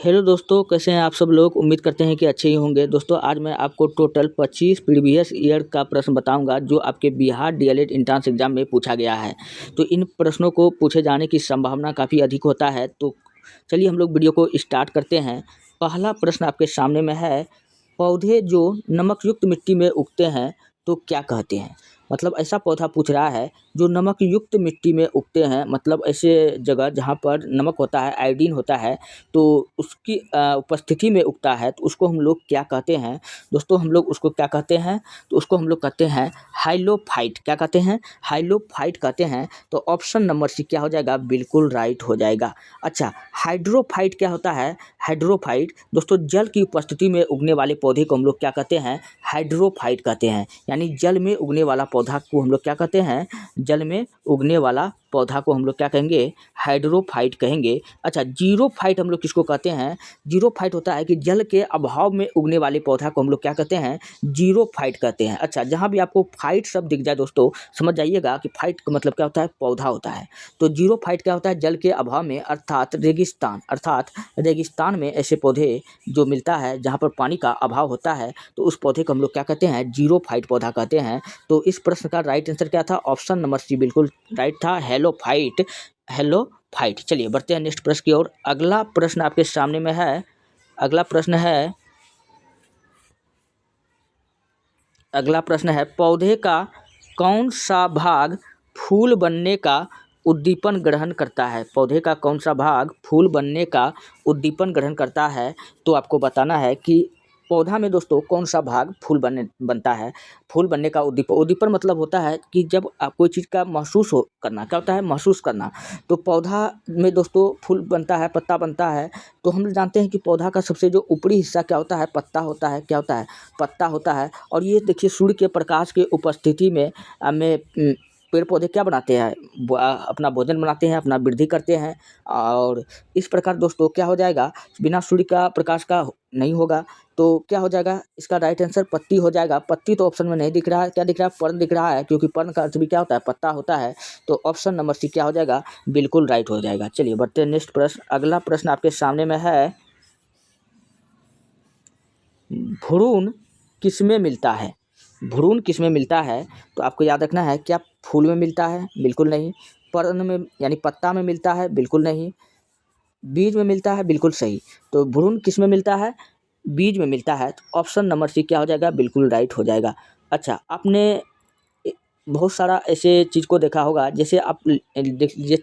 Hello दोस्तों, कैसे हैं आप सब लोग। उम्मीद करते हैं कि अच्छे ही होंगे। दोस्तों आज मैं आपको टोटल 25 प्रीवियस ईयर का प्रश्न बताऊंगा जो आपके बिहार डीएलएड एंट्रेंस एग्जाम में पूछा गया है। तो इन प्रश्नों को पूछे जाने की संभावना काफ़ी अधिक होता है। तो चलिए हम लोग वीडियो को स्टार्ट करते हैं। पहला प्रश्न आपके सामने में है, पौधे जो नमक युक्त मिट्टी में उगते हैं तो क्या कहते हैं। मतलब ऐसा पौधा पूछ रहा है जो नमक युक्त मिट्टी में उगते हैं, मतलब ऐसे जगह जहाँ पर नमक होता है, आयोडीन होता है, तो उसकी उपस्थिति में उगता है, तो उसको हम लोग क्या कहते हैं। दोस्तों हम लोग उसको क्या कहते हैं, तो उसको हम लोग कहते हैं हाइलोफाइट। क्या कहते हैं, हाइलोफाइट कहते हैं। तो ऑप्शन नंबर सी क्या हो जाएगा, बिल्कुल राइट हो जाएगा। अच्छा, हाइड्रोफाइट क्या होता है। हाइड्रोफाइट दोस्तों जल की उपस्थिति में उगने वाले पौधे को हम लोग क्या कहते हैं, हाइड्रोफाइट कहते हैं। यानी जल में उगने वाला पौधा को हम लोग क्या कहते हैं, जल में उगने वाला पौधा को हम लोग क्या कहेंगे, हाइड्रोफाइट कहेंगे। अच्छा, जीरोफाइट हम लोग किसको कहते हैं। जीरोफाइट होता है कि जल के अभाव में उगने वाले पौधा को हम लोग क्या कहते हैं, जीरोफाइट कहते हैं। अच्छा, जहाँ भी आपको फाइट शब्द दिख जाए दोस्तों समझ जाइएगा कि फाइट का मतलब क्या होता है, पौधा होता है। तो जीरोफाइट क्या होता है, जल के अभाव में अर्थात रेगिस्तान में ऐसे पौधे जो मिलता है जहाँ पर पानी का अभाव होता है, तो उस पौधे को हम लोग क्या कहते हैं, जीरोफाइट पौधा कहते हैं। तो इस प्रश्न का राइट आंसर क्या था, ऑप्शन नंबर सी बिल्कुल राइट था, हेलोफाइट। चलिए बढ़ते हैं नेक्स्ट प्रश्न की ओर। अगला प्रश्न आपके सामने में है। अगला प्रश्न है, पौधे का कौन सा भाग फूल बनने का उद्दीपन ग्रहण करता है। पौधे का कौन सा भाग फूल बनने का उद्दीपन ग्रहण करता है। तो आपको बताना है कि पौधा में दोस्तों कौन सा भाग बनता है, फूल बनने का उद्दीपन मतलब होता है कि जब आप कोई चीज़ का महसूस हो करना, क्या होता है, महसूस करना। तो पौधा में दोस्तों फूल बनता है, पत्ता बनता है। तो हम जानते हैं कि पौधा का सबसे जो ऊपरी हिस्सा क्या होता है, पत्ता होता है। क्या होता है, पत्ता होता है। और ये देखिए सूर्य के प्रकाश के उपस्थिति में पेड़ पौधे क्या बनाते हैं, अपना भोजन बनाते हैं, अपना वृद्धि करते हैं। और इस प्रकार दोस्तों क्या हो जाएगा, बिना सूर्य का प्रकाश का नहीं होगा। तो क्या हो जाएगा, इसका राइट आंसर पत्ती हो जाएगा। पत्ती तो ऑप्शन में नहीं दिख रहा है, क्या दिख रहा है, पर्ण दिख रहा है, क्योंकि पर्ण का अर्थ भी क्या होता है, पत्ता होता है। तो ऑप्शन नंबर सी क्या हो जाएगा, बिल्कुल राइट हो जाएगा। चलिए बढ़ते हैं नेक्स्ट प्रश्न। अगला प्रश्न आपके सामने में है, भ्रूण किसमें मिलता है। भ्रूण किसमें मिलता है। तो आपको याद रखना है, क्या फूल में मिलता है, बिल्कुल नहीं। पर्ण में यानी पत्ता में मिलता है, बिल्कुल नहीं। बीज में मिलता है, बिल्कुल सही। तो भ्रूण किस में मिलता है, बीज में मिलता है। तो ऑप्शन नंबर सी क्या हो जाएगा, बिल्कुल राइट हो जाएगा। अच्छा, आपने बहुत सारा ऐसे चीज़ को देखा होगा, जैसे आप देख लीजिए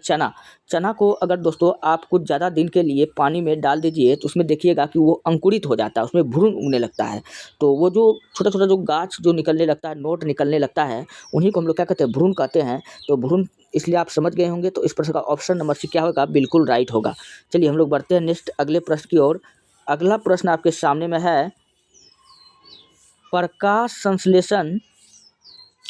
चना को अगर दोस्तों आप कुछ ज़्यादा दिन के लिए पानी में डाल दीजिए तो उसमें देखिएगा कि वो अंकुरित हो जाता है, उसमें भ्रूण उगने लगता है। तो वो जो छोटा छोटा जो गाछ जो निकलने लगता है, नोट निकलने लगता है, उन्हीं को हम लोग क्या कहते हैं, भ्रूण कहते हैं। तो भ्रूण इसलिए आप समझ गए होंगे। तो इस प्रश्न का ऑप्शन नंबर सी क्या होगा, बिल्कुल राइट होगा। चलिए हम लोग बढ़ते हैं नेक्स्ट अगले प्रश्न की ओर। अगला प्रश्न आपके सामने में है, प्रकाश संश्लेषण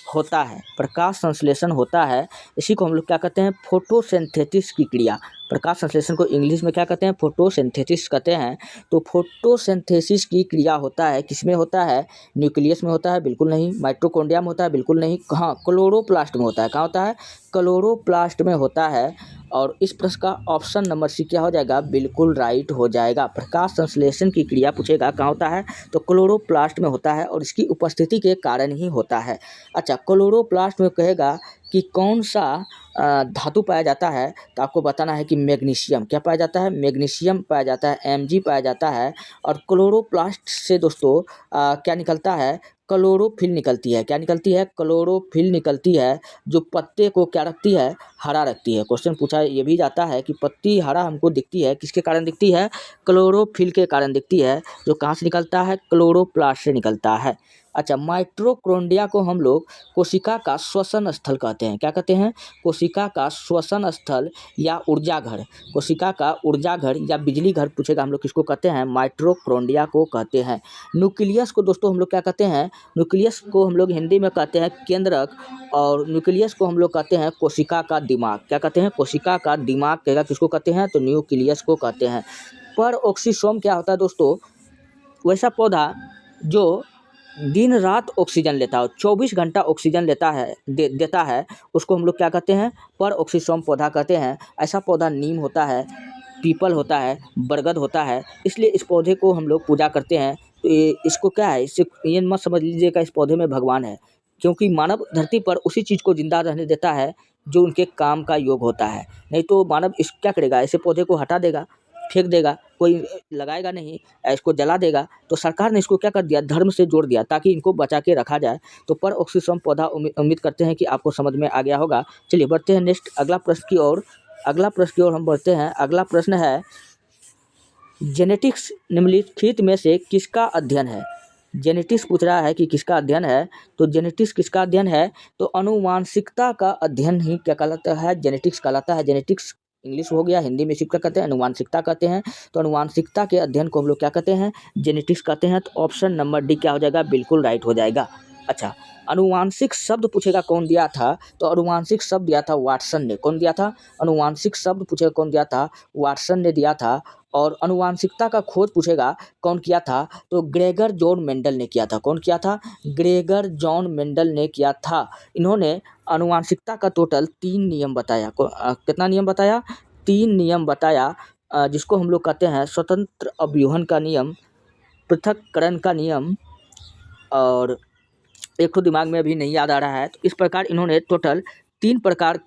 होता है। प्रकाश संश्लेषण होता है, इसी को हम लोग क्या कहते हैं, फोटोसिंथेसिस की क्रिया। प्रकाश संश्लेषण को इंग्लिश में क्या कहते हैं, फोटोसिंथेसिस कहते हैं। तो फोटोसिंथेसिस की क्रिया होता है, किसमें होता है, न्यूक्लियस में होता है, बिल्कुल नहीं। माइटोकॉन्ड्रिया में होता है, बिल्कुल नहीं। कहाँ, क्लोरोप्लास्ट में होता है। कहाँ होता है, क्लोरोप्लास्ट में होता है। और इस प्रश्न का ऑप्शन नंबर सी क्या हो जाएगा, बिल्कुल राइट हो जाएगा। प्रकाश संश्लेषण की क्रिया पूछेगा कहाँ होता है, तो क्लोरोप्लास्ट में होता है और इसकी उपस्थिति के कारण ही होता है। अच्छा, क्लोरोप्लास्ट में कहेगा कि कौन सा धातु पाया जाता है, तो आपको बताना है कि मैग्नीशियम। क्या पाया जाता है, मैग्नीशियम पाया जाता है, Mg पाया जाता है। और क्लोरोप्लास्ट से दोस्तों क्या निकलता है, क्लोरोफिल निकलती है। क्या निकलती है, क्लोरोफिल निकलती है, जो पत्ते को क्या रखती है, हरा रखती है। क्वेश्चन पूछा ये भी जाता है कि पत्ती हरा हमको दिखती है, किसके कारण दिखती है, क्लोरोफिल के कारण दिखती है, जो कहाँ से निकलता है, क्लोरोप्लास्ट से निकलता है। अच्छा, माइटोकॉन्ड्रिया को हम लोग कोशिका का श्वसन स्थल कहते हैं। क्या कहते हैं, कोशिका का श्वसन स्थल या ऊर्जा घर। कोशिका का ऊर्जा घर या बिजली घर पूछेगा, हम लोग किसको कहते हैं, माइटोकॉन्ड्रिया को कहते हैं। न्यूक्लियस को दोस्तों हम लोग क्या कहते हैं, न्यूक्लियस को हम लोग हिंदी में कहते हैं केंद्रक। और न्यूक्लियस को हम लोग कहते हैं कोशिका का दिमाग। क्या कहते हैं, कोशिका का दिमाग कहेगा, किसको कहते हैं, तो न्यूक्लियस को कहते हैं। पर ऑक्सीसोम क्या होता है दोस्तों, वैसा पौधा जो दिन रात ऑक्सीजन लेता हो, 24 घंटा ऑक्सीजन लेता है, देता है, उसको हम लोग क्या कहते हैं, पर ऑक्सीसोम पौधा कहते हैं। ऐसा पौधा नीम होता है। पीपल होता है, बरगद होता है, इसलिए इस पौधे को हम लोग पूजा करते हैं। तो इसको क्या है, इससे ये मत समझ लीजिएगा इस पौधे में भगवान है, क्योंकि मानव धरती पर उसी चीज़ को जिंदा रहने देता है जो उनके काम का योग होता है। नहीं तो मानव इस क्या करेगा, ऐसे पौधे को हटा देगा, फेंक देगा, कोई लगाएगा नहीं, इसको जला देगा। तो सरकार ने इसको क्या कर दिया, धर्म से जोड़ दिया ताकि इनको बचा के रखा जाए। तो पर ऑक्सीसम पौधा उम्मीद करते हैं कि आपको समझ में आ गया होगा। चलिए बढ़ते हैं नेक्स्ट अगला प्रश्न की ओर। हम बढ़ते हैं। अगला प्रश्न है, जेनेटिक्स निम्नलिखित में से किसका अध्ययन है। जेनेटिक्स पूछ रहा है कि किसका अध्ययन है। तो जेनेटिक्स किसका अध्ययन है, तो अनुवांशिकता का अध्ययन ही क्या कहलाता है, जेनेटिक्स कहलाता है। जेनेटिक्स इंग्लिश हो गया, हिंदी में सिर्फ क्या कहते हैं, अनुवांशिकता कहते हैं। तो अनुवांशिकता के अध्ययन को हम लोग क्या कहते हैं, जेनेटिक्स कहते हैं। तो ऑप्शन नंबर डी क्या हो जाएगा, बिल्कुल राइट हो जाएगा। अच्छा, अनुवांशिक शब्द पूछेगा कौन दिया था, तो अनुवांशिक शब्द दिया था वाटसन ने। कौन दिया था, अनुवांशिक शब्द पूछेगा कौन दिया था, वाटसन ने दिया था। और अनुवांशिकता का खोज पूछेगा कौन किया था, तो ग्रेगर जॉन मेंडल ने किया था। कौन किया था, ग्रेगर जॉन मेंडल ने किया था। इन्होंने अनुवांशिकता का टोटल 3 नियम बताया। कितना नियम बताया, 3 नियम बताया, जिसको हम लोग कहते हैं स्वतंत्र अव्यूहन का नियम, पृथक्करण का नियम, और एक तो दिमाग में अभी नहीं याद आ रहा है। तो इस प्रकार इन्होंने टोटल 3 प्रकार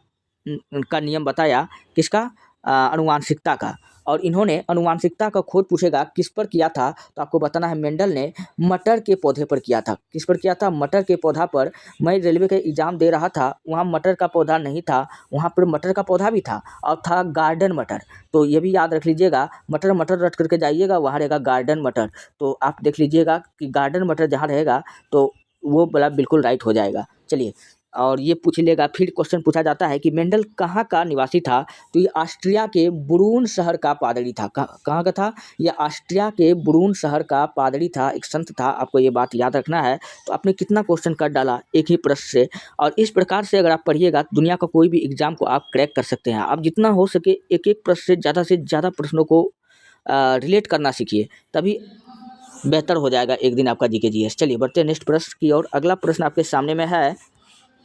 का नियम बताया, किसका, अनुवांशिकता का। और इन्होंने अनुवांशिकता का खोज पूछेगा किस पर किया था, तो आपको बताना है मेंडल ने मटर के पौधे पर किया था। किस पर किया था, मटर के पौधा पर। मैं रेलवे का एग्जाम दे रहा था, वहाँ मटर का पौधा नहीं था, वहाँ पर मटर का पौधा भी था और था गार्डन मटर। तो ये भी याद रख लीजिएगा, मटर मटर रट करके जाइएगा, वहाँ रहेगा गार्डन मटर। तो आप देख लीजिएगा कि गार्डन मटर जहाँ रहेगा तो वो वाला बिल्कुल राइट हो जाएगा। चलिए, और ये पूछ लेगा, फिर क्वेश्चन पूछा जाता है कि मेंडल कहाँ का निवासी था, तो ये ऑस्ट्रिया के ब्रून शहर का पादरी था। कहाँ का था, ये ऑस्ट्रिया के ब्रून शहर का पादरी था, एक संत था। आपको ये बात याद रखना है। तो आपने कितना क्वेश्चन कर डाला एक ही प्रश्न से, और इस प्रकार से अगर आप पढ़िएगा तो दुनिया का कोई भी एग्जाम को आप क्रैक कर सकते हैं। आप जितना हो सके एक एक प्रश्न से ज़्यादा प्रश्नों को रिलेट करना सीखिए, तभी बेहतर हो जाएगा एक दिन आपका जीके जीएस। चलिए बढ़ते हैं नेक्स्ट प्रश्न की ओर। अगला प्रश्न आपके सामने में है,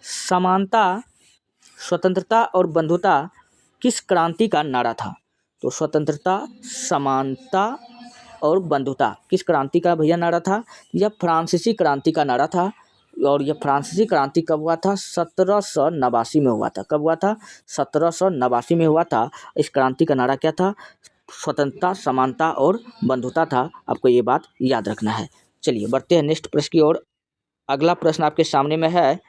समानता, स्वतंत्रता और बंधुता किस क्रांति का नारा था। तो स्वतंत्रता, समानता और बंधुता किस क्रांति का भैया नारा था, यह फ्रांसीसी क्रांति का नारा था। और यह फ्रांसीसी क्रांति कब हुआ था, 1789 में हुआ था। कब हुआ था, 1789 में हुआ था। इस क्रांति का नारा क्या था, स्वतंत्रता, समानता और बंधुता था। आपको ये बात याद रखना है। चलिए बढ़ते हैं नेक्स्ट प्रश्न की ओर। अगला प्रश्न आपके सामने में है।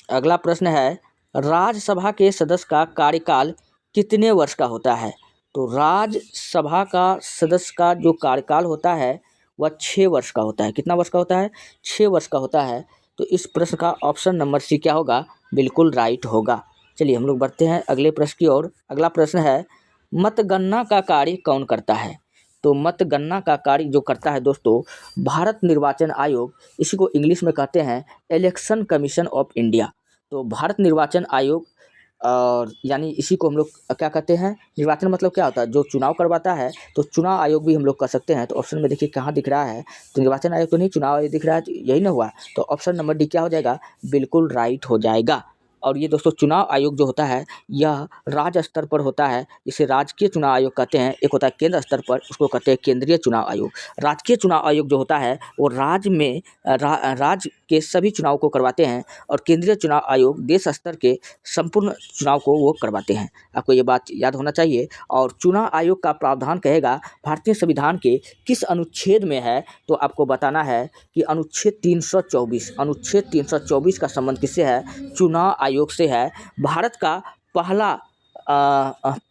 अगला प्रश्न है, राज्यसभा के सदस्य का कार्यकाल कितने वर्ष का होता है। तो राज्यसभा का सदस्य का जो कार्यकाल होता है वह 6 वर्ष का होता है। कितना वर्ष का होता है, 6 वर्ष का होता है। तो इस प्रश्न का ऑप्शन नंबर सी क्या होगा, बिल्कुल राइट होगा। चलिए हम लोग बढ़ते हैं अगले प्रश्न की ओर। अगला प्रश्न है, मतगणना का कार्य कौन करता है। तो मतगणना का कार्य जो करता है दोस्तों, भारत निर्वाचन आयोग, इसी को इंग्लिश में कहते हैं इलेक्शन कमीशन ऑफ इंडिया। तो भारत निर्वाचन आयोग, और यानी इसी को हम लोग क्या कहते हैं, निर्वाचन मतलब क्या होता है, जो चुनाव करवाता है। तो चुनाव आयोग भी हम लोग कह सकते हैं। तो ऑप्शन में देखिए कहाँ दिख रहा है, तो निर्वाचन आयोग तो नहीं, चुनाव आयोग दिख रहा है, तो यही ना हुआ। तो ऑप्शन नंबर डी क्या हो जाएगा, बिल्कुल राइट हो जाएगा। और ये दोस्तों चुनाव आयोग जो होता है यह राज्य स्तर पर होता है, इसे राजकीय चुनाव आयोग कहते हैं। एक होता है केंद्र स्तर पर, उसको कहते हैं केंद्रीय चुनाव आयोग। राजकीय चुनाव आयोग जो होता है वो राज्य में राज्य के सभी चुनाव को करवाते हैं, और केंद्रीय चुनाव आयोग देश स्तर के संपूर्ण चुनाव को वो करवाते हैं। आपको ये बात याद होना चाहिए। और चुनाव आयोग का प्रावधान कहेगा भारतीय संविधान के किस अनुच्छेद में है, तो आपको बताना है कि अनुच्छेद 324, अनुच्छेद 324 का संबंध किससे है, चुनाव आयोग से है। भारत का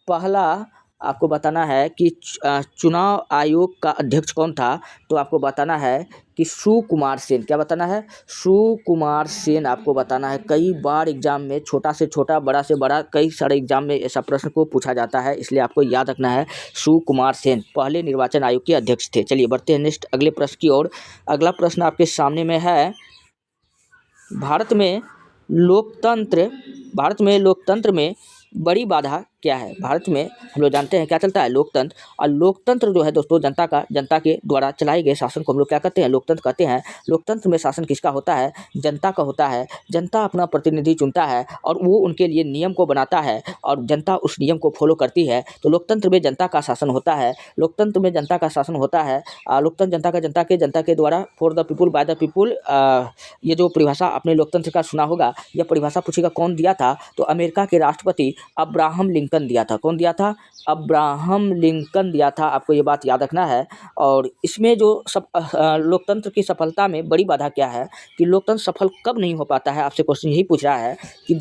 पहला आपको बताना है कि चुनाव आयोग का अध्यक्ष कौन था, तो आपको बताना है कि सुकुमार सेन। क्या बताना है, सुकुमार सेन आपको बताना है। कई बार एग्जाम में छोटा से छोटा, बड़ा से बड़ा, कई सारे एग्जाम में ऐसा प्रश्न को पूछा जाता है, इसलिए आपको याद रखना है सुकुमार सेन पहले निर्वाचन आयोग के अध्यक्ष थे। चलिए बढ़ते हैं नेक्स्ट अगले प्रश्न की ओर। अगला प्रश्न आपके सामने में है, भारत में लोकतंत्र में बड़ी बाधा क्या है? भारत में हम लोग जानते हैं क्या चलता है, लोकतंत्र। और लोकतंत्र जो है दोस्तों जनता के द्वारा चलाए गए शासन को हम लोग क्या कहते हैं, लोकतंत्र कहते हैं। लोकतंत्र में शासन किसका होता है, जनता का होता है। जनता अपना प्रतिनिधि चुनता है और वो उनके लिए नियम को बनाता है और जनता उस नियम को फॉलो करती है। तो लोकतंत्र में जनता का शासन होता है। लोकतंत्र में जनता का शासन होता है। लोकतंत्र जनता के द्वारा, for the people by the people. ये जो परिभाषा आपने लोकतंत्र का सुना होगा, यह परिभाषा पूछेगा कौन दिया था, तो अमेरिका के राष्ट्रपति अब्राहम लिंकन दिया था। कौन दिया था, अब्राहम लिंकन दिया था। आपको ये बात याद रखना है। और इसमें जो लोकतंत्र की सफलता में बड़ी बाधा क्या है कि लोकतंत्र सफल कब नहीं हो पाता है, आपसे क्वेश्चन यही पूछ रहा है कि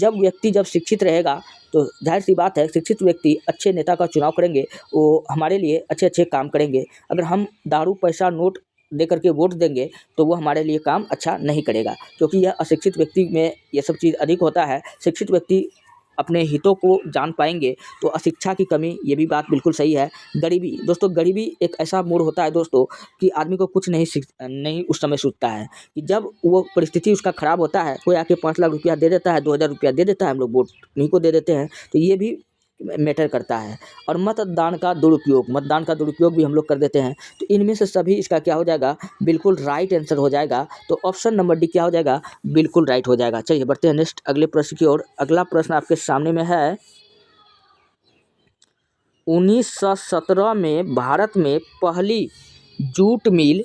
जब शिक्षित रहेगा, तो जाहिर सी बात है शिक्षित व्यक्ति अच्छे नेता का चुनाव करेंगे, वो हमारे लिए अच्छे काम करेंगे। अगर हम दारू पैसा नोट दे करके वोट देंगे तो वो हमारे लिए काम अच्छा नहीं करेगा, क्योंकि यह अशिक्षित व्यक्ति में ये सब चीज़ अधिक होता है। शिक्षित व्यक्ति अपने हितों को जान पाएंगे, तो अशिक्षा की कमी, ये भी बात बिल्कुल सही है। गरीबी दोस्तों, गरीबी एक ऐसा मोड़ होता है दोस्तों कि आदमी को कुछ नहीं उस समय सूझता है कि जब वो परिस्थिति उसका खराब होता है, कोई आके 5 लाख रुपया दे देता है, 2,000 रुपया दे देता है, हम लोग वोट नहीं को दे देते हैं, तो ये भी मैटर करता है। और मतदान का दुरुपयोग भी हम लोग कर देते हैं। तो इनमें से सभी इसका क्या हो जाएगा, बिल्कुल राइट आंसर हो जाएगा। तो ऑप्शन नंबर डी क्या हो जाएगा, बिल्कुल राइट हो जाएगा। चलिए बढ़ते हैं नेक्स्ट अगले प्रश्न की ओर। अगला प्रश्न आपके सामने में है, 1917 में भारत में पहली जूट मिल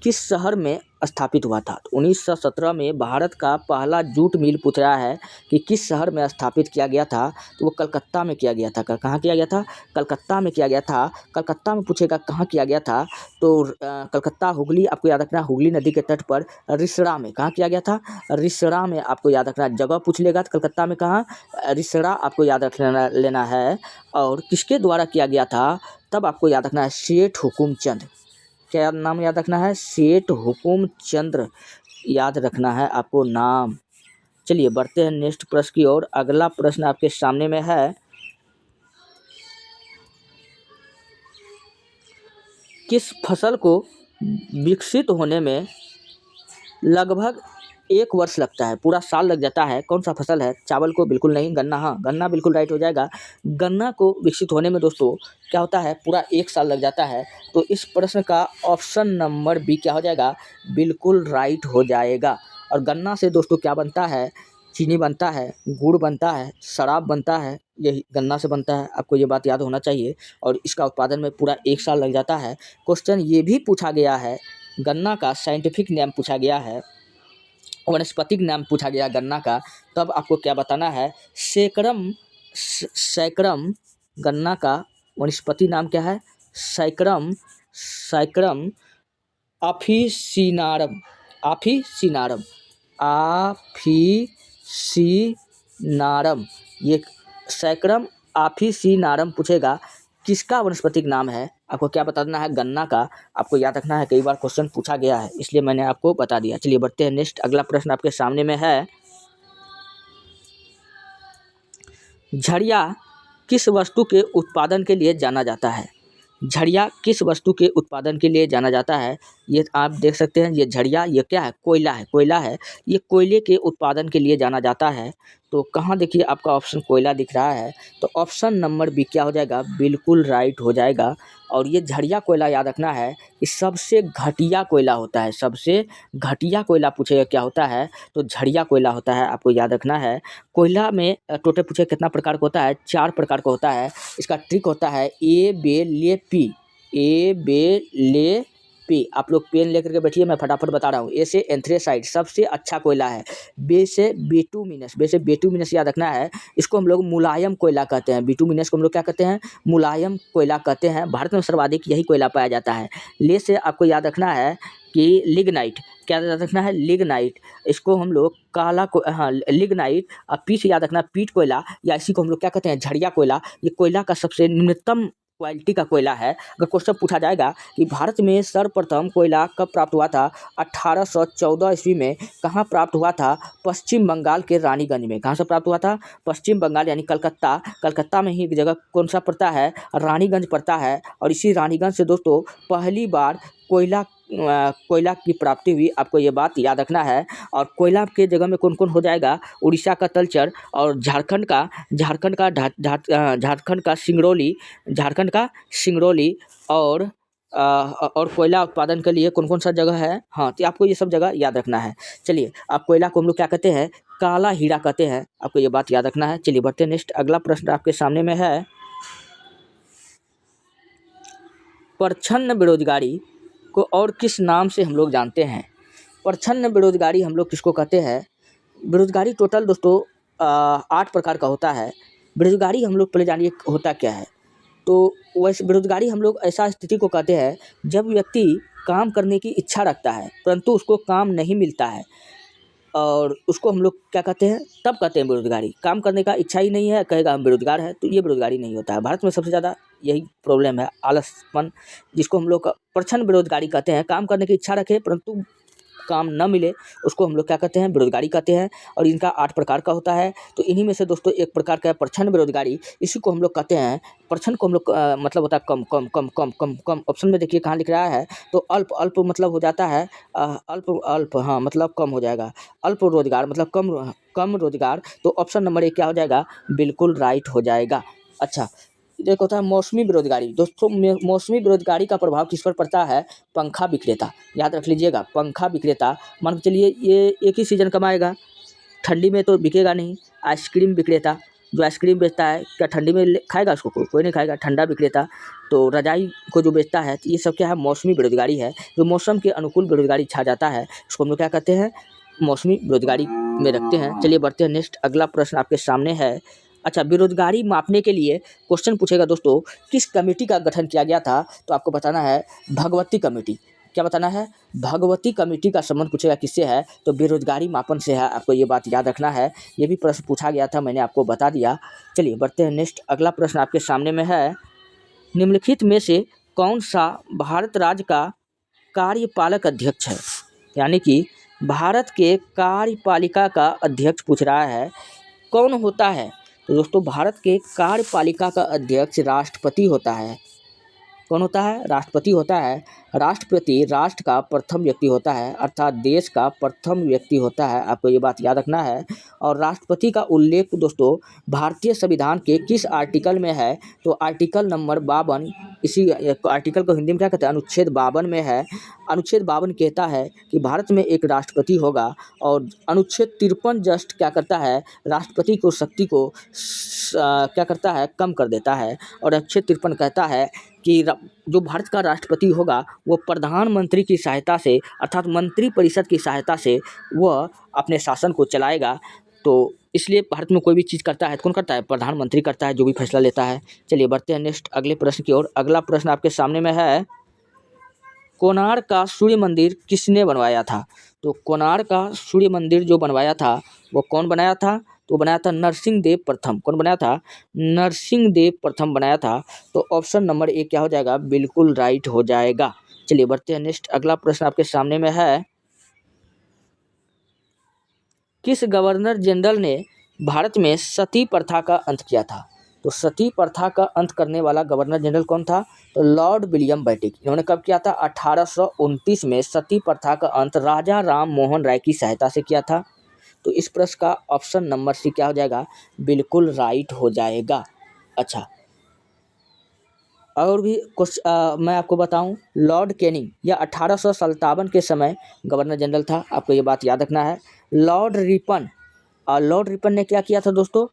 किस शहर में स्थापित हुआ था। तो 1917 में भारत का पहला जूट मिल पूछ रहा है कि किस शहर में स्थापित किया गया था। तो वो कलकत्ता में किया गया था। कहाँ किया गया था, कलकत्ता में किया गया था। कलकत्ता में पूछेगा कहाँ किया गया था, तो कलकत्ता हुगली, आपको याद रखना, हुगली नदी के तट पर रिसड़ा में। कहाँ किया गया था, रिसड़ा में। आपको याद रखना, जगह पूछ लेगा तो कलकत्ता में कहाँ, रिसड़ा आपको याद रख लेना है। और किसके द्वारा किया गया था, तब आपको याद रखना है सेठ हुकुमचंद। क्या नाम याद रखना है, सेठ हुकुमचंद याद रखना है आपको नाम। चलिए बढ़ते हैं नेक्स्ट प्रश्न की ओर। अगला प्रश्न आपके सामने में है, किस फसल को विकसित होने में लगभग 1 वर्ष लगता है, पूरा साल लग जाता है, कौन सा फसल है। चावल को बिल्कुल नहीं, गन्ना, हाँ गन्ना बिल्कुल राइट हो जाएगा। गन्ना को विकसित होने में दोस्तों क्या होता है, पूरा 1 साल लग जाता है। तो इस प्रश्न का ऑप्शन नंबर बी क्या हो जाएगा, बिल्कुल राइट हो जाएगा। और गन्ना से दोस्तों क्या बनता है, चीनी बनता है, गुड़ बनता है, शराब बनता है, यही गन्ना से बनता है। आपको ये बात याद होना चाहिए। और इसका उत्पादन में पूरा 1 साल लग जाता है। क्वेश्चन ये भी पूछा गया है, गन्ना का साइंटिफिक नेम पूछा गया है, वनस्पतिक नाम पूछा गया गन्ना का, तब आपको क्या बताना है, सैकड़म गन्ना का वनस्पति नाम क्या है, सैकड़म ऑफिसिनारम ये सैकड़म ऑफिसिनारम पूछेगा किसका वनस्पतिक नाम है। आपको क्या बताना है, गन्ना का। आपको याद रखना है, कई बार क्वेश्चन पूछा गया है, इसलिए मैंने आपको बता दिया। चलिए बढ़ते हैं नेक्स्ट। अगला प्रश्न आपके सामने में है, झड़िया किस वस्तु के उत्पादन के लिए जाना जाता है। झड़िया किस वस्तु के उत्पादन के लिए जाना जाता है। ये आप देख सकते हैं, ये झड़िया, ये क्या है, कोयला है। ये कोयले के उत्पादन के लिए जाना जाता है। तो कहाँ देखिए आपका ऑप्शन कोयला दिख रहा है, तो ऑप्शन नंबर बी क्या हो जाएगा, बिल्कुल राइट हो जाएगा। और ये झड़िया कोयला याद रखना है कि सबसे घटिया कोयला होता है, सबसे घटिया कोयला पूछेगा क्या होता है, तो झड़िया कोयला होता है। आपको याद रखना है। कोयला में टोटल पूछे कितना प्रकार का होता है, 4 प्रकार का होता है। इसका ट्रिक होता है ए बे ले पी। आप लोग पेन लेकर के बैठिए, मैं फटाफट बता रहा हूँ। ए से एंथ्रेसाइट सबसे अच्छा कोयला है। बे से बेटुमिनस याद रखना है। इसको हम लोग मुलायम कोयला कहते हैं। बिटुमिनस को हम लोग क्या कहते हैं, मुलायम कोयला कहते हैं। भारत में सर्वाधिक यही कोयला पाया जाता है। ले से आपको याद रखना है कि लिग्नाइट, क्या याद रखना है, लिग्नाइट। इसको हम लोग लिग्नाइट। और पी से याद रखना पीट कोयला, या इसी को हम लोग क्या कहते हैं, झड़िया कोयला। ये कोयला का सबसे निम्नतम क्वालिटी का कोयला है। अगर क्वेश्चन पूछा जाएगा कि भारत में सर्वप्रथम कोयला कब प्राप्त हुआ था, 1814 ईस्वी में। कहाँ प्राप्त हुआ था, पश्चिम बंगाल के रानीगंज में। कहाँ से प्राप्त हुआ था, पश्चिम बंगाल यानी कलकत्ता में ही एक जगह कौन सा पड़ता है, रानीगंज पड़ता है। और इसी रानीगंज से दोस्तों पहली बार कोयला कोयला की प्राप्ति हुई, आपको ये बात याद रखना है। और कोयला के जगह में कौन कौन हो जाएगा, उड़ीसा का तलचर और झारखंड का सिंगरौली और कोयला उत्पादन के लिए कौन कौन सा जगह है, हाँ, तो आपको ये सब जगह याद रखना है। चलिए, आप कोयला को हम लोग क्या कहते हैं, काला हीरा कहते हैं, आपको ये बात याद रखना है। चलिए बढ़ते हैं नेक्स्ट, अगला प्रश्न आपके सामने में है, प्रच्छन्न बेरोजगारी को और किस नाम से हम लोग जानते हैं। प्रच्छन्न बेरोजगारी हम लोग किसको कहते हैं। बेरोजगारी टोटल दोस्तों 8 प्रकार का होता है। बेरोजगारी हम लोग पहले जानिए होता क्या है। तो वैसे बेरोजगारी हम लोग ऐसा स्थिति को कहते हैं जब व्यक्ति काम करने की इच्छा रखता है परंतु उसको काम नहीं मिलता है, और उसको हम लोग क्या कहते हैं, तब कहते हैं बेरोजगारी। काम करने का इच्छा ही नहीं है, कहेगा हम बेरोजगार है, तो ये बेरोजगारी नहीं होता है। भारत में सबसे ज़्यादा यही प्रॉब्लम है, आलसपन, जिसको हम लोग प्रच्छन्न बेरोजगारी कहते हैं। काम करने की इच्छा रखे परंतु काम न मिले, उसको हम लोग क्या कहते हैं, बेरोजगारी कहते हैं। और इनका 8 प्रकार का होता है। तो इन्हीं में से दोस्तों एक प्रकार का है प्रच्छन्न बेरोजगारी, इसी को हम लोग कहते हैं। प्रच्छन्न को हम लोग मतलब होता है कम कम कम कम कम कम। ऑप्शन में देखिए कहाँ लिख रहा है, तो अल्प अल्प मतलब हो जाता है अल्प, हाँ, मतलब कम हो जाएगा। अल्प रोजगार मतलब कम रोजगार। तो ऑप्शन नंबर 1 क्या हो जाएगा, बिल्कुल राइट हो जाएगा। अच्छा, एक होता है मौसमी बेरोजगारी। दोस्तों मौसमी बेरोजगारी का प्रभाव किस पर पड़ता है, पंखा विक्रेता, याद रख लीजिएगा, पंखा विक्रेता। मान के चलिए ये एक ही सीजन कमाएगा, ठंडी में तो बिकेगा नहीं। आइसक्रीम विक्रेता, जो आइसक्रीम बेचता है, क्या ठंडी में खाएगा उसको, कोई नहीं खाएगा। ठंडा विक्रेता, तो रजाई को जो बेचता है, तो ये सब क्या है, मौसमी बेरोजगारी है। जो मौसम के अनुकूल बेरोजगारी छा जाता है, उसको हम लोग क्या कहते हैं, मौसमी बेरोजगारी में रखते हैं। चलिए बढ़ते हैं नेक्स्ट, अगला प्रश्न आपके सामने है। अच्छा, बेरोजगारी मापने के लिए क्वेश्चन पूछेगा दोस्तों, किस कमेटी का गठन किया गया था, तो आपको बताना है भगवती कमेटी। क्या बताना है, भगवती कमेटी का संबंध पूछेगा किससे है, तो बेरोजगारी मापन से है, आपको ये बात याद रखना है। ये भी प्रश्न पूछा गया था, मैंने आपको बता दिया। चलिए बढ़ते हैं नेक्स्ट, अगला प्रश्न आपके सामने में है, निम्नलिखित में से कौन सा भारत राज्य का कार्यपालक अध्यक्ष है, यानी कि भारत के कार्यपालिका का अध्यक्ष पूछ रहा है, कौन होता है। तो दोस्तों भारत के कार्यपालिका का अध्यक्ष राष्ट्रपति होता है। कौन होता है, राष्ट्रपति होता है। राष्ट्रपति राष्ट्र का प्रथम व्यक्ति होता है, अर्थात देश का प्रथम व्यक्ति होता है, आपको ये बात याद रखना है। और राष्ट्रपति का उल्लेख दोस्तों भारतीय संविधान के किस आर्टिकल में है, तो आर्टिकल नंबर 52, इसी आर्टिकल को हिंदी में क्या कहते हैं, अनुच्छेद 52 में है। अनुच्छेद 52 कहता है कि भारत में एक राष्ट्रपति होगा, और अनुच्छेद 53 जस्ट क्या करता है, राष्ट्रपति को शक्ति को क्या करता है, कम कर देता है। और अनुच्छेद 53 कहता है कि जो भारत का राष्ट्रपति होगा वो प्रधानमंत्री की सहायता से, अर्थात मंत्रिपरिषद की सहायता से वह अपने शासन को चलाएगा। तो इसलिए भारत में कोई भी चीज़ करता है तो कौन करता है, प्रधानमंत्री करता है, जो भी फैसला लेता है। चलिए बढ़ते हैं नेक्स्ट अगले प्रश्न की ओर। अगला प्रश्न आपके सामने में है, कोणार्क का सूर्य मंदिर किसने बनवाया था। तो कोणार्क का सूर्य मंदिर जो बनवाया था वो कौन बनाया था, तो बनाया था नरसिंह देव प्रथम। कौन बनाया था, नरसिंह देव प्रथम बनाया था। तो ऑप्शन नंबर 1 क्या हो जाएगा, बिल्कुल राइट हो जाएगा। चलिए बढ़ते हैं नेक्स्ट, अगला प्रश्न आपके सामने में है, किस गवर्नर जनरल ने भारत में सती प्रथा का अंत किया था। तो सती प्रथा का अंत करने वाला गवर्नर जनरल कौन था, तो लॉर्ड विलियम बेंटिक। इन्होंने कब किया था, 1829 में सती प्रथा का अंत राजा राम मोहन राय की सहायता से किया था। तो इस प्रश्न का ऑप्शन नंबर सी क्या हो जाएगा, बिल्कुल राइट हो जाएगा। अच्छा, और भी कुछ मैं आपको बताऊं, लॉर्ड कैनिंग यह 1857 के समय गवर्नर जनरल था, आपको ये बात याद रखना है। लॉर्ड रिपन, लॉर्ड रिपन ने क्या किया था दोस्तों,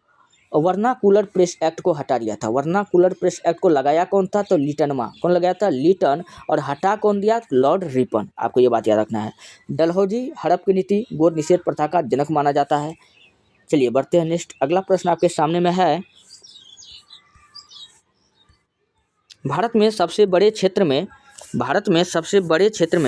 वर्नाकुलर प्रेस एक्ट को हटा दिया था। वर्नाकुलर प्रेस एक्ट को लगाया कौन था, तो लिटनवा। कौन लगाया था, लिटन। और हटा कौन दिया, लॉर्ड रिपन, आपको ये बात याद रखना है। डलहौजी हड़प की नीति गो निषेध प्रथा का जनक माना जाता है। चलिए बढ़ते हैं नेक्स्ट, अगला प्रश्न आपके सामने में है, भारत में सबसे बड़े क्षेत्र में भारत में सबसे बड़े क्षेत्र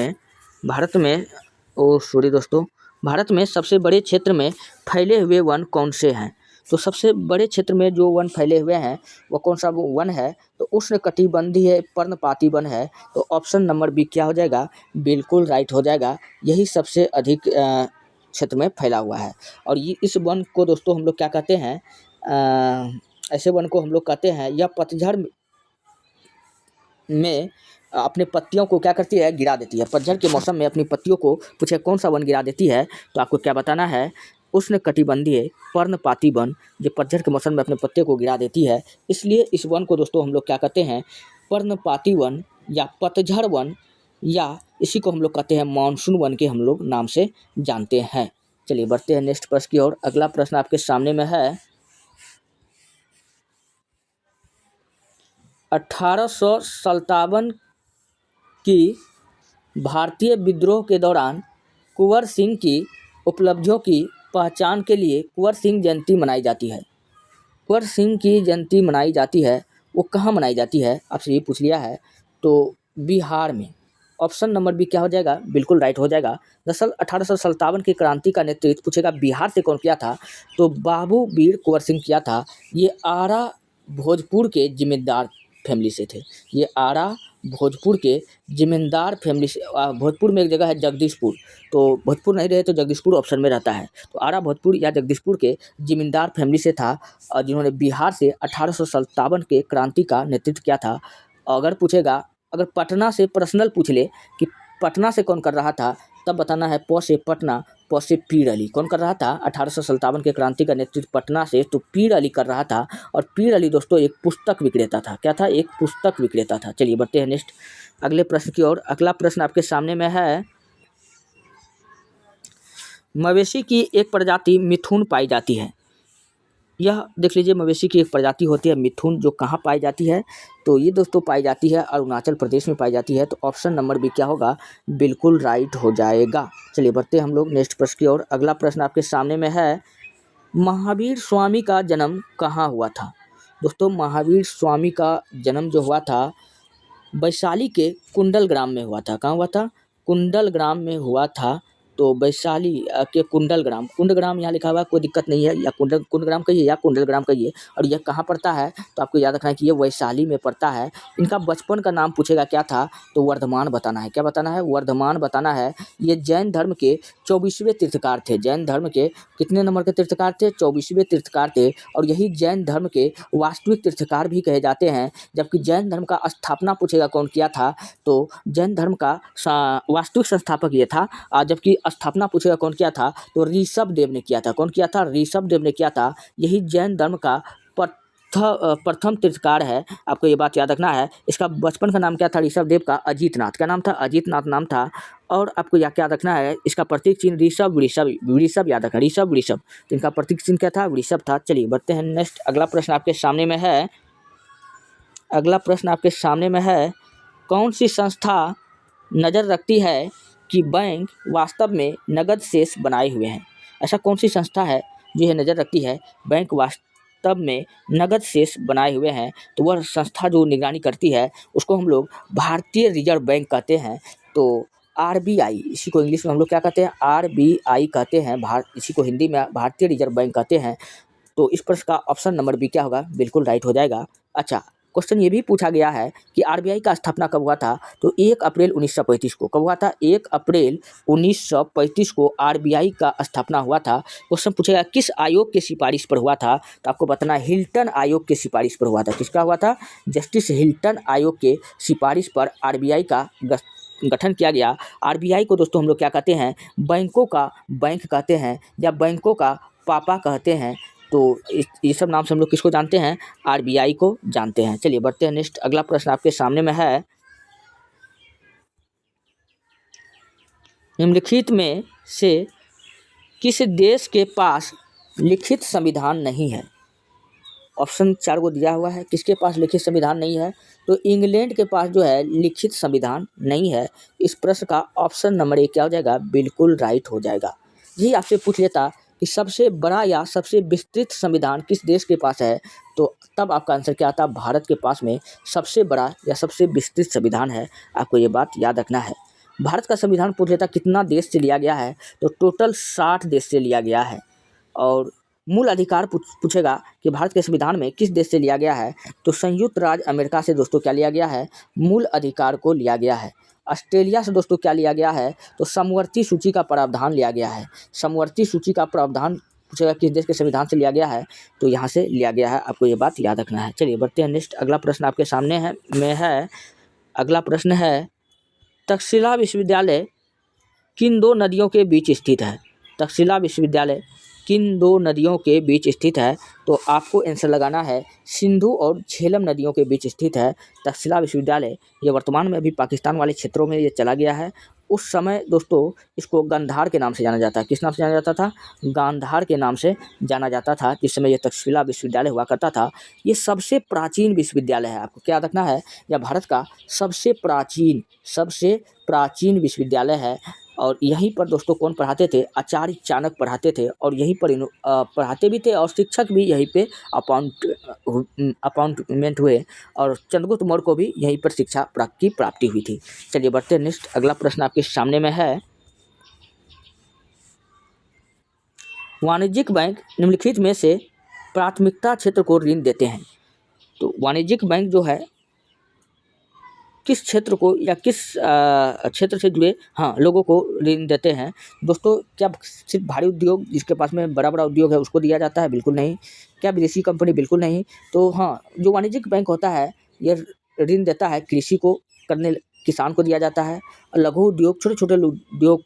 में फैले हुए वन कौन से हैं। तो सबसे बड़े क्षेत्र में जो वन फैले हुए हैं वो कौन सा वन है, तो उष्णकटिबंधीय पर्णपाती वन है। तो ऑप्शन नंबर बी क्या हो जाएगा, बिल्कुल राइट हो जाएगा। यही सबसे अधिक क्षेत्र में फैला हुआ है। और ये इस वन को दोस्तों हम लोग क्या कहते हैं, ऐसे वन को हम लोग कहते हैं, यह पतझड़ में अपने पत्तियों को क्या करती है, गिरा देती है। पतझड़ के मौसम में अपनी पत्तियों को पूछे कौन सा वन गिरा देती है, तो आपको क्या बताना है, उष्णकटिबंधीय पर्णपाती वन जो पतझड़ के मौसम में अपने पत्ते को गिरा देती है। इसलिए इस वन को दोस्तों हम लोग क्या कहते हैं, पर्णपाती वन या पतझड़ वन, या इसी को हम लोग कहते हैं मानसून वन के हम लोग नाम से जानते हैं। चलिए बढ़ते हैं नेक्स्ट प्रश्न की ओर। अगला प्रश्न आपके सामने में है, 1857 की भारतीय विद्रोह के दौरान कुंवर सिंह की उपलब्धियों की पहचान के लिए कुंवर सिंह जयंती मनाई जाती है। कुंवर सिंह की जयंती मनाई जाती है, वो कहाँ मनाई जाती है, आपसे ये पूछ लिया है, तो बिहार में। ऑप्शन नंबर बी क्या हो जाएगा, बिल्कुल राइट हो जाएगा। दरअसल 1857 की क्रांति का नेतृत्व पूछेगा बिहार से कौन किया था, तो बाबू वीर कुंवर सिंह किया था। ये आरा भोजपुर के जिम्मेदार फैमिली से थे। ये आरा भोजपुर के जिम्मेदार फैमिली से, भोजपुर में एक जगह है जगदीशपुर, तो भोजपुर नहीं रहे तो जगदीशपुर ऑप्शन में रहता है। तो आरा भोजपुर या जगदीशपुर के जिम्मेदार फैमिली से था, जिन्होंने बिहार से 1857 के क्रांति का नेतृत्व किया था। अगर पूछेगा, अगर पटना से पर्सनल पूछ ले कि पटना से कौन कर रहा था, तब बताना है प से पटना, प से पीर अली। कौन कर रहा था 1857 के क्रांति का नेतृत्व पटना से, तो पीर अली कर रहा था। और पीर अली दोस्तों एक पुस्तक विक्रेता था। क्या था, एक पुस्तक विक्रेता था। चलिए बढ़ते हैं नेक्स्ट अगले प्रश्न की ओर। अगला प्रश्न आपके सामने में है, मवेशी की एक प्रजाति मिथुन पाई जाती है। यह देख लीजिए, मवेशी की एक प्रजाति होती है मिथुन, जो कहाँ पाई जाती है, तो ये दोस्तों पाई जाती है अरुणाचल प्रदेश में पाई जाती है। तो ऑप्शन नंबर बी क्या होगा, बिल्कुल राइट हो जाएगा। चलिए बढ़ते हैं हम लोग नेक्स्ट प्रश्न की ओर। अगला प्रश्न आपके सामने में है, महावीर स्वामी का जन्म कहाँ हुआ था। दोस्तों महावीर स्वामी का जन्म जो हुआ था वैशाली के कुंडल ग्राम में हुआ था। कहाँ हुआ था, कुंडल ग्राम में हुआ था। तो वैशाली के कुंडल ग्राम, कुंड ग्राम यहाँ लिखा हुआ है, कोई दिक्कत नहीं है, या कुंड ग्राम कहिए या कुंडल ग्राम कहिए। और यह कहाँ पड़ता है, तो आपको याद रखना है कि ये वैशाली में पड़ता है। इनका बचपन का नाम पूछेगा क्या था, तो वर्धमान बताना है। क्या बताना है, वर्धमान बताना है। ये जैन धर्म के 24वें तीर्थकार थे। जैन धर्म के कितने नंबर के तीर्थकार थे, 24वें तीर्थकार थे। और यही जैन धर्म के वास्तविक तीर्थकार भी कहे जाते हैं। जबकि जैन धर्म का स्थापना पूछेगा कौन किया था, तो जैन धर्म का वास्तविक संस्थापक ये था। जबकि स्थापना पूछेगा कौन किया था, तो ऋषभ देव ने किया था। कौन किया था, ऋषभ देव ने किया था। यही जैन धर्म का प्रथम तीर्थकार है। आपको ये बात याद रखना है। इसका बचपन का नाम क्या था ऋषभ देव का, अजीतनाथ। क्या नाम था, अजीतनाथ नाम था। और आपको क्या रखना है, इसका प्रतीक चिन्ह ऋषभ याद रखना, ऋषभ। तो इनका प्रतीक चिन्ह क्या था, ऋषभ था। चलिए बढ़ते हैं नेक्स्ट। अगला प्रश्न आपके सामने में है, अगला प्रश्न आपके सामने में है, कौन सी संस्था नज़र रखती है कि बैंक वास्तव में नगद शेष बनाए हुए हैं। ऐसा कौन सी संस्था है जो यह नज़र रखती है बैंक वास्तव में नगद शेष बनाए हुए हैं, तो वह संस्था जो निगरानी करती है उसको हम लोग भारतीय रिजर्व बैंक कहते हैं। तो आरबीआई, इसी को इंग्लिश में हम लोग क्या कहते हैं, आरबीआई कहते हैं। इसी को हिंदी में भारतीय रिजर्व बैंक कहते हैं। तो इस प्रश्न का ऑप्शन नंबर बी क्या होगा, बिल्कुल राइट हो जाएगा। अच्छा, क्वेश्चन ये भी पूछा गया है कि आरबीआई का स्थापना कब हुआ था, तो 1 अप्रैल 1935 को। कब हुआ था, 1 अप्रैल 1935 को आरबीआई का स्थापना हुआ था। क्वेश्चन पूछेगा किस आयोग के सिफारिश पर हुआ था, तो आपको बताना हिल्टन आयोग के सिफारिश पर हुआ था। किसका हुआ था, जस्टिस हिल्टन आयोग के सिफारिश पर आरबीआई का गठन किया गया। आरबीआई को दोस्तों हम लोग क्या कहते हैं, बैंकों का बैंक कहते हैं, या बैंकों का पापा कहते हैं। तो ये सब नाम से हम लोग किसको जानते हैं, आरबीआई को जानते हैं। चलिए बढ़ते हैं नेक्स्ट। अगला प्रश्न आपके सामने में है, निम्नलिखित में से किस देश के पास लिखित संविधान नहीं है। ऑप्शन 4 को दिया हुआ है, किसके पास लिखित संविधान नहीं है, तो इंग्लैंड के पास जो है लिखित संविधान नहीं है। इस प्रश्न का ऑप्शन नंबर 1 क्या हो जाएगा, बिल्कुल राइट हो जाएगा। यही आपसे पूछ लेता कि सबसे बड़ा या सबसे विस्तृत संविधान किस देश के पास है, तो तब आपका आंसर क्या आता, भारत के पास में सबसे बड़ा या सबसे विस्तृत संविधान है। आपको ये बात याद रखना है। भारत का संविधान पूछ लेता कितना देश से लिया गया है, तो टोटल 60 देश से लिया गया है। और मूल अधिकार पूछेगा कि भारत के संविधान में किस देश से लिया गया है, तो संयुक्त राज्य अमेरिका से दोस्तों क्या लिया गया है, मूल अधिकार को लिया गया है। ऑस्ट्रेलिया से दोस्तों क्या लिया गया है, तो समवर्ती सूची का प्रावधान लिया गया है। समवर्ती सूची का प्रावधान पूछेगा किस देश के संविधान से लिया गया है, तो यहाँ से लिया गया है। आपको ये बात याद रखना है। चलिए बढ़ते हैं नेक्स्ट। अगला प्रश्न आपके सामने है अगला प्रश्न है, तक्षशिला विश्वविद्यालय किन दो नदियों के बीच स्थित है? तक्षशिला विश्वविद्यालय किन दो नदियों के बीच स्थित है? तो आपको आंसर लगाना है सिंधु और झेलम नदियों के बीच स्थित है तक्षशिला विश्वविद्यालय। ये वर्तमान में अभी पाकिस्तान वाले क्षेत्रों में ये चला गया है। उस समय दोस्तों इसको गांधार के नाम से जाना जाता है। किस नाम से जाना जाता था? गांधार के नाम से जाना जाता था जिस समय ये तक्षशिला विश्वविद्यालय हुआ करता था। ये सबसे प्राचीन विश्वविद्यालय है, आपको क्या रखना है, यह भारत का सबसे प्राचीन विश्वविद्यालय है। और यहीं पर दोस्तों कौन पढ़ाते थे? आचार्य चाणक्य पढ़ाते थे और यहीं पर पढ़ाते भी थे और शिक्षक भी यहीं पे अपॉइंटमेंट हुए और चंद्रगुप्त मौर्य को भी यहीं पर शिक्षा की प्राप्ति हुई थी। चलिए बढ़ते हैं नेक्स्ट। अगला प्रश्न आपके सामने में है, वाणिज्यिक बैंक निम्नलिखित में से प्राथमिकता क्षेत्र को ऋण देते हैं। तो वाणिज्यिक बैंक जो है किस क्षेत्र को या किस क्षेत्र से जुड़े लोगों को ऋण देते हैं? दोस्तों क्या सिर्फ भारी उद्योग जिसके पास में बड़ा बड़ा उद्योग है उसको दिया जाता है? बिल्कुल नहीं। क्या विदेशी कंपनी? बिल्कुल नहीं। तो जो वाणिज्यिक बैंक होता है यह ऋण देता है कृषि को करने, किसान को दिया जाता है, और लघु उद्योग छोटे छोटे उद्योग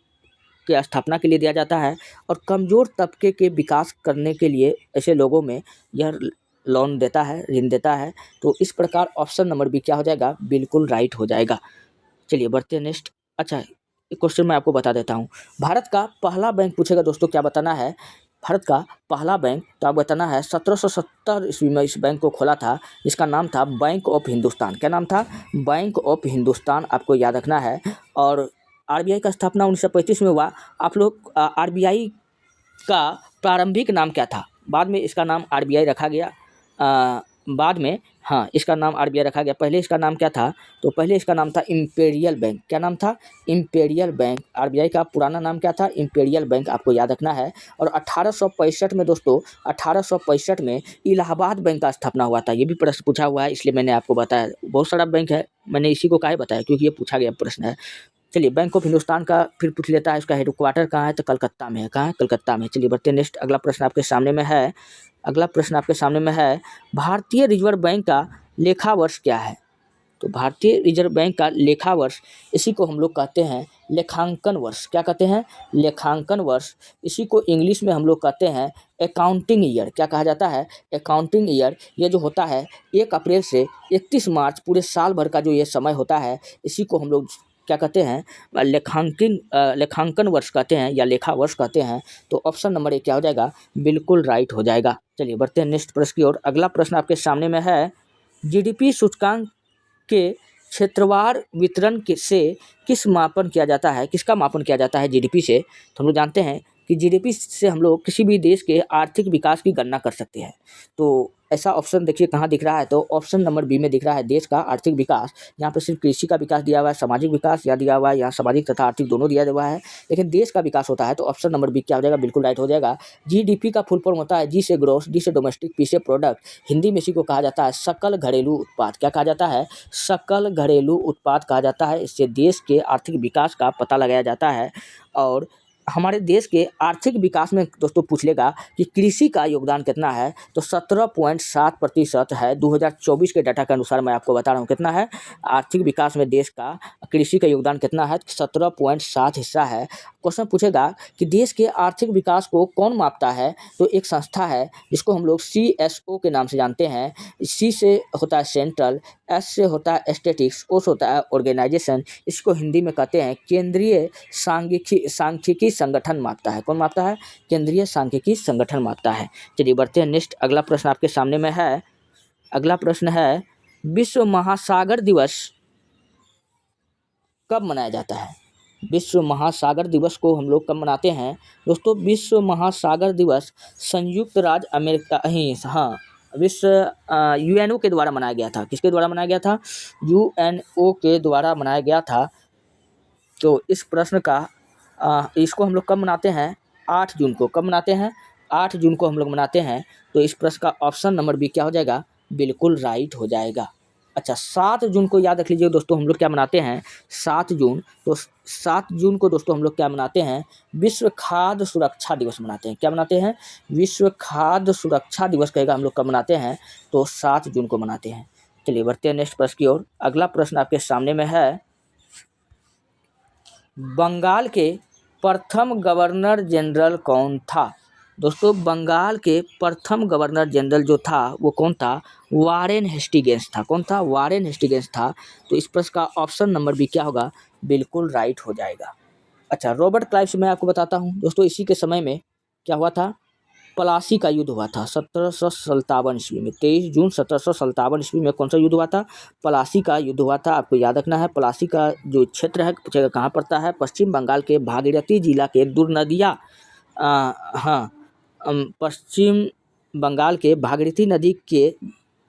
की स्थापना के लिए दिया जाता है, और कमज़ोर तबके के विकास करने के लिए ऐसे लोगों में यह लोन देता है, ऋण देता है। तो इस प्रकार ऑप्शन नंबर बी क्या हो जाएगा? बिल्कुल राइट हो जाएगा। चलिए बढ़ते हैं नेक्स्ट। अच्छा एक क्वेश्चन मैं आपको बता देता हूँ। भारत का पहला बैंक पूछेगा दोस्तों, क्या बताना है? भारत का पहला बैंक तो आपको बताना है 1770 ईस्वी में इस बैंक को खोला था, जिसका नाम था बैंक ऑफ हिंदुस्तान। क्या नाम था? बैंक ऑफ हिंदुस्तान, आपको याद रखना है। और आरबीआई का स्थापना 1935 में हुआ। आप लोग आरबीआई का प्रारंभिक नाम क्या था? बाद में इसका नाम आरबीआई रखा गया। बाद में इसका नाम आरबीआई रखा गया। पहले इसका नाम क्या था? तो पहले इसका नाम था इंपेरियल बैंक। क्या नाम था? Imperial bank. आरबीआई का पुराना नाम क्या था? इंपेरियल बैंक, आपको याद रखना है। और 1865 में दोस्तों, 1865 में इलाहाबाद बैंक का स्थापना हुआ था। ये भी प्रश्न पूछा हुआ है, इसलिए मैंने आपको बताया। बहुत सारा बैंक है, मैंने इसी को काहे बताया क्योंकि ये पूछा गया प्रश्न है। चलिए बैंक ऑफ हिंदुस्तान का फिर पूछ लेता है, इसका हेडक्वार्टर कहाँ है? तो कलकत्ता में है। कहाँ है? कलकत्ता में। चलिए बढ़ते हैं नेक्स्ट। अगला प्रश्न आपके सामने में है। भारतीय रिजर्व बैंक का लेखा वर्ष क्या है? तो भारतीय रिजर्व बैंक का लेखा वर्ष, इसी को हम लोग कहते हैं लेखांकन वर्ष। क्या कहते हैं? लेखांकन वर्ष। इसी को इंग्लिश में हम लोग कहते हैं अकाउंटिंग ईयर। क्या कहा जाता है? Accounting year. ये जो होता है 1 अप्रैल से 31 मार्च, पूरे साल भर का जो ये समय होता है, इसी को हम लोग क्या कहते हैं? लेखांकन वर्ष कहते हैं या लेखा वर्ष कहते हैं। तो ऑप्शन नंबर ए क्या हो जाएगा? बिल्कुल राइट हो जाएगा। चलिए बढ़ते हैं नेक्स्ट प्रश्न की ओर। अगला प्रश्न आपके सामने में है, जीडीपी सूचकांक के क्षेत्रवार वितरण से किसका मापन किया जाता है जीडीपी से? तो हम लोग जानते हैं कि जीडीपी से हम लोग किसी भी देश के आर्थिक विकास की गणना कर सकते हैं। तो ऐसा ऑप्शन देखिए कहाँ दिख रहा है? तो ऑप्शन नंबर बी में दिख रहा है, देश का आर्थिक विकास। यहाँ पे सिर्फ कृषि का विकास दिया हुआ है, सामाजिक विकास या दिया हुआ है, यहाँ सामाजिक तथा आर्थिक दोनों दिया हुआ है, लेकिन देश का विकास होता है। तो ऑप्शन नंबर बी क्या हो जाएगा? बिल्कुल राइट हो जाएगा। जीडीपी का फुल फॉर्म होता है जी से ग्रोस, डी से डोमेस्टिक, पी से प्रोडक्ट। हिंदी में इसी को कहा जाता है सकल घरेलू उत्पाद। क्या कहा जाता है? सकल घरेलू उत्पाद कहा जाता है। इससे देश के आर्थिक विकास का पता लगाया जाता है। और हमारे देश के आर्थिक विकास में दोस्तों पूछ लेगा कि कृषि का योगदान कितना है? तो 17.7% है। 2024 के डाटा के अनुसार मैं आपको बता रहा हूँ कितना है आर्थिक विकास में देश का कृषि का योगदान कितना है? 17.7 हिस्सा है। क्वेश्चन पूछेगा कि देश के आर्थिक विकास को कौन मापता है? तो एक संस्था है जिसको हम लोग CSO के नाम से जानते हैं। C से होता है सेंट्रल, S से होता है स्टैटिस्टिक्स, O से होता है ऑर्गेनाइजेशन। इसको हिंदी में कहते हैं केंद्रीय सांख्यिकी संगठन मापता है। कौन मापता है? केंद्रीय सांख्यिकी संगठन मापता है। चलिए बढ़ते हैं नेक्स्ट। अगला प्रश्न आपके सामने में है। अगला प्रश्न है, विश्व महासागर दिवस कब मनाया जाता है? विश्व महासागर दिवस को हम लोग कब मनाते हैं? दोस्तों विश्व महासागर दिवस संयुक्त राज्य अमेरिका विश्व UNO के द्वारा मनाया गया था। किसके द्वारा मनाया गया था? UNO के द्वारा मनाया गया था। तो इस प्रश्न का इसको हम लोग कब मनाते हैं? 8 जून को। कब मनाते हैं? 8 जून को हम लोग मनाते हैं। तो इस प्रश्न का ऑप्शन नंबर बी क्या हो जाएगा? बिल्कुल राइट हो जाएगा। अच्छा 7 जून को याद रख लीजिए दोस्तों, हम लोग क्या मनाते हैं? 7 जून। तो 7 जून को दोस्तों हम लोग क्या मनाते हैं? विश्व खाद्य सुरक्षा दिवस मनाते हैं। क्या मनाते हैं? विश्व खाद्य सुरक्षा दिवस कहेगा हम लोग कब मनाते हैं? तो 7 जून को मनाते हैं। चलिए बढ़ते हैं नेक्स्ट प्रश्न की ओर। अगला प्रश्न आपके सामने में है, बंगाल के प्रथम गवर्नर जनरल कौन था? दोस्तों बंगाल के प्रथम गवर्नर जनरल जो था वो कौन था? वारेन हेस्टिंग्स था। कौन था? वारेन हेस्टिंग्स था। तो इस प्रश्न का ऑप्शन नंबर बी क्या होगा? बिल्कुल राइट हो जाएगा। अच्छा, रॉबर्ट क्लाइव से मैं आपको बताता हूँ दोस्तों, इसी के समय में क्या हुआ था? प्लासी का युद्ध हुआ था 1757 ईस्वी में। 23 जून 1757 ईस्वी में कौन सा युद्ध हुआ था? प्लासी का युद्ध हुआ था। आपको याद रखना है, प्लासी का जो क्षेत्र है पूछेगा कहाँ पड़ता है? पश्चिम बंगाल के भागीरथी जिला के दुर्नदिया पश्चिम बंगाल के भागीरथी नदी के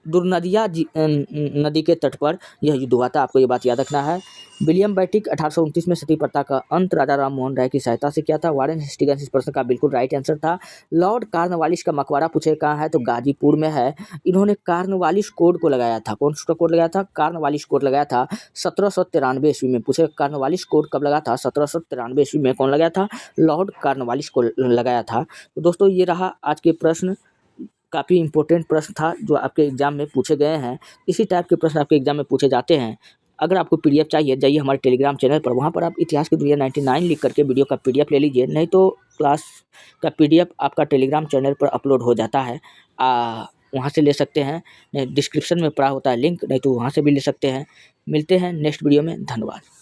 दुर्नदिया नदी के तट पर यह युद्ध हुआ था। आपको ये बात याद रखना है। विलियम बेंटिक 1829 में सती प्रथा का अंत राजा राम मोहन राय की सहायता से किया था। वारेन हेस्टिंग्स इस प्रश्न का बिल्कुल राइट आंसर था। लॉर्ड कॉर्नवालिस का मकबरा पूछे कहाँ है? तो गाजीपुर में है। इन्होंने कॉर्नवालिस कोड को लगाया था। कौन सा कोड लगाया था? कॉर्नवालिस कोड लगाया था 1793 ईस्वी में। पूछे कॉर्नवालिस कोड कब लगा था? 1793 ईस्वी में। कौन लगाया था? लॉर्ड कॉर्नवालिस को लगाया था। तो दोस्तों ये रहा आज के प्रश्न। काफ़ी इंपॉर्टेंट प्रश्न था जो आपके एग्जाम में पूछे गए हैं। इसी टाइप के प्रश्न आपके एग्जाम में पूछे जाते हैं। अगर आपको पीडीएफ चाहिए जाइए हमारे टेलीग्राम चैनल पर, वहाँ पर आप इतिहास की दुनिया 99 लिख करके वीडियो का पीडीएफ ले लीजिए। नहीं तो क्लास का पीडीएफ आपका टेलीग्राम चैनल पर अपलोड हो जाता है, वहाँ से ले सकते हैं। डिस्क्रिप्शन में पड़ा होता है लिंक, नहीं तो वहाँ से भी ले सकते हैं। मिलते हैं नेक्स्ट वीडियो में। धन्यवाद।